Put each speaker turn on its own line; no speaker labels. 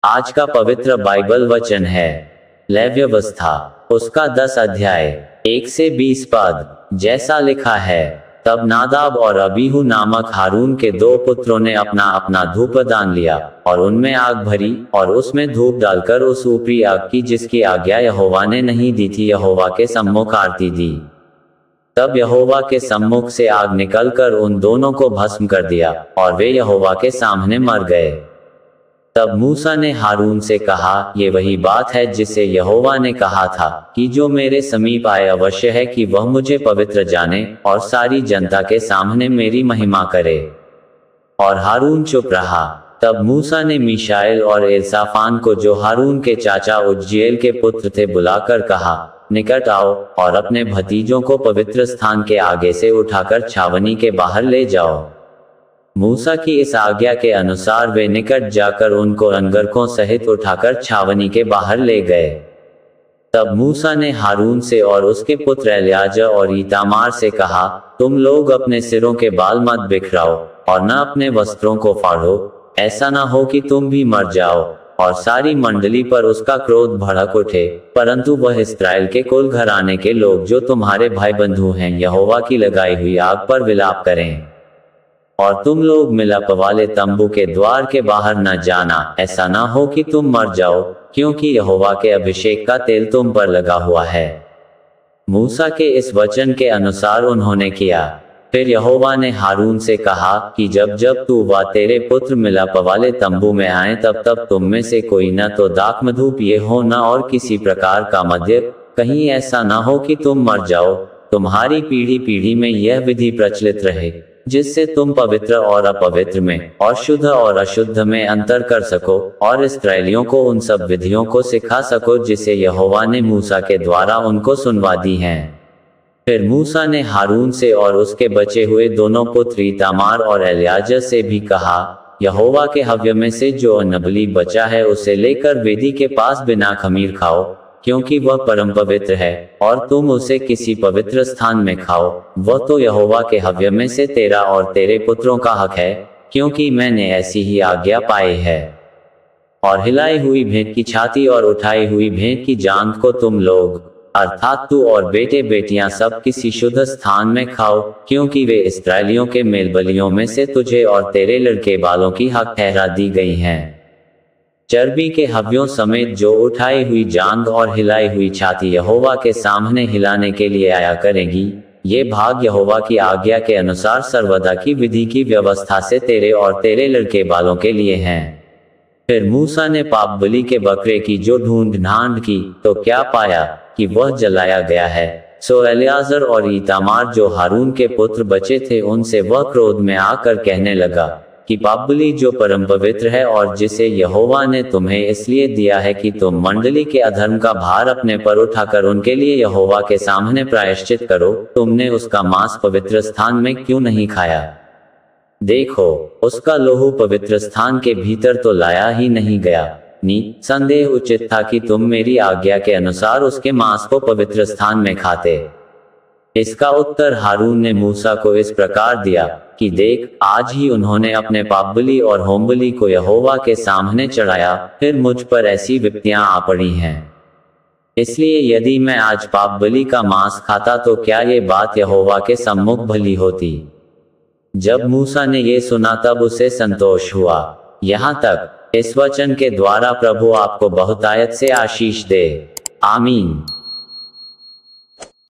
आज का पवित्र बाइबल वचन है लेव्यवस्था, उसका 10 अध्याय 1 से 20 पद। जैसा लिखा है, तब नादाब और अबीहू नामक हारून के 2 पुत्रों ने अपना अपना धूपदान लिया और उनमें आग भरी और उसमें धूप डालकर उस ऊपरी आग की जिसकी आज्ञा यहोवा ने नहीं दी थी यहोवा के सम्मुख आरती दी। तब यहोवा के सम्मुख से आग निकलकर उन दोनों को भस्म कर दिया और वे यहोवा के सामने मर गए। तब मूसा ने हारून से कहा, ये वही बात है जिसे यहोवा ने कहा था कि जो मेरे समीप आए अवश्य है कि वह मुझे पवित्र जाने और सारी जनता के सामने मेरी महिमा करे। और हारून चुप रहा। तब मूसा ने मीशाएल और एलसाफान को, जो हारून के चाचा उज्जीएल के पुत्र थे, बुलाकर कहा, निकट आओ और अपने भतीजों को पवित्र स्थान के आगे से उठाकर छावनी के बाहर ले जाओ। मूसा की इस आज्ञा के अनुसार वे निकट जाकर उनको अंगरखों सहित उठाकर छावनी के बाहर ले गए। तब मूसा ने हारून से और उसके पुत्र एलियाजर और ईतामार से कहा, तुम लोग अपने सिरों के बाल मत बिखराओ और न अपने वस्त्रों को फाड़ो, ऐसा न हो कि तुम भी मर जाओ। और सारी मंडली पर उसका क्रोध भड़क उठे, परंतु वह इस्राएल के कुल घराने के लोग जो तुम्हारे भाई बंधु हैं यहोवा की लगाई हुई आग पर विलाप करें। और तुम लोग मिलाप वाले तंबू के द्वार के बाहर न जाना, ऐसा न हो कि तुम मर जाओ, क्योंकि यहोवा के अभिषेक का तेल तुम पर लगा हुआ है। मूसा के इस वचन के अनुसार उन्होंने किया। फिर यहोवा ने हारून से कहा कि जब जब तू व तेरे पुत्र मिलाप वाले तंबू में आए तब तब तुम में से कोई न तो दाखमधु पिए हो न और किसी प्रकार का मद्य, कहीं ऐसा न हो कि तुम मर जाओ। तुम्हारी पीढ़ी पीढ़ी में यह विधि प्रचलित रहे, जिससे तुम पवित्र और अपवित्र में और शुद्ध और अशुद्ध में अंतर कर सको और इस्राएलियों को उन सब विधियों को सिखा सको जिसे यहोवा ने मूसा के द्वारा उनको सुनवा दी हैं। फिर मूसा ने हारून से और उसके बचे हुए दोनों पुत्र ईतामार और एलियाजर से भी कहा, यहोवा के हव्य में से जो अन्नबलि बचा है उसे लेकर वेदी के पास बिना खमीर खाओ, क्योंकि वह परम पवित्र है, और तुम उसे किसी पवित्र स्थान में खाओ, वह तो यहोवा के हव्य में से तेरा और तेरे पुत्रों का हक है, क्योंकि मैंने ऐसी ही आज्ञा पाई है। और हिलाई हुई भेंट की छाती और उठाई हुई भेंट की जांघ को तुम लोग, अर्थात तू और बेटे बेटियां सब किसी शुद्ध स्थान में खाओ, क्योंकि वे इस्राएलियों के मेलबलियों में से तुझे और तेरे लड़के बालों की हक ठहरा दी गई हैं। चर्बी के हव्यों समेत जो उठाई हुई जांघ और हिलाई हुई छाती यहोवा के सामने हिलाने के लिए आया करेंगी, ये भाग यहोवा की आज्ञा के अनुसार सर्वदा की विधि की व्यवस्था से तेरे और तेरे लड़के बालों के लिए हैं। फिर मूसा ने पाप बलि के बकरे की जो ढूंढ ढांढ की, तो क्या पाया कि वह जलाया गया है। सो एलियाजर और ईतामार जो हारून के पुत्र बचे थे, उनसे वह क्रोध में आकर कहने लगा कि पाप बलि जो परम पवित्र है और जिसे यहोवा ने तुम्हें इसलिए दिया है कि तुम मंडली के अधर्म का भार अपने पर उठाकर उनके लिए यहोवा के सामने प्रायश्चित करो, तुमने उसका मांस पवित्र स्थान में क्यों नहीं खाया? देखो, उसका लोहू पवित्र स्थान के भीतर तो लाया ही नहीं गया। संदेह उचित था कि तुम मेरी आज्ञा के अनुसार उसके मांस को पवित्र स्थान में खाते। इसका उत्तर हारून ने मूसा को इस प्रकार दिया कि देख, आज ही उन्होंने अपने पापबलि और होमबलि को यहोवा के सामने चढ़ाया, फिर मुझ पर ऐसी विपत्तियां आ पड़ी हैं। इसलिए यदि मैं आज पापबलि का मांस खाता तो क्या ये बात यहोवा के सम्मुख भली होती? जब मूसा ने ये सुना तब उसे संतोष हुआ। यहाँ तक इस वचन के द्वारा प्रभु आपको बहुतायत से आशीष दे। आमीन।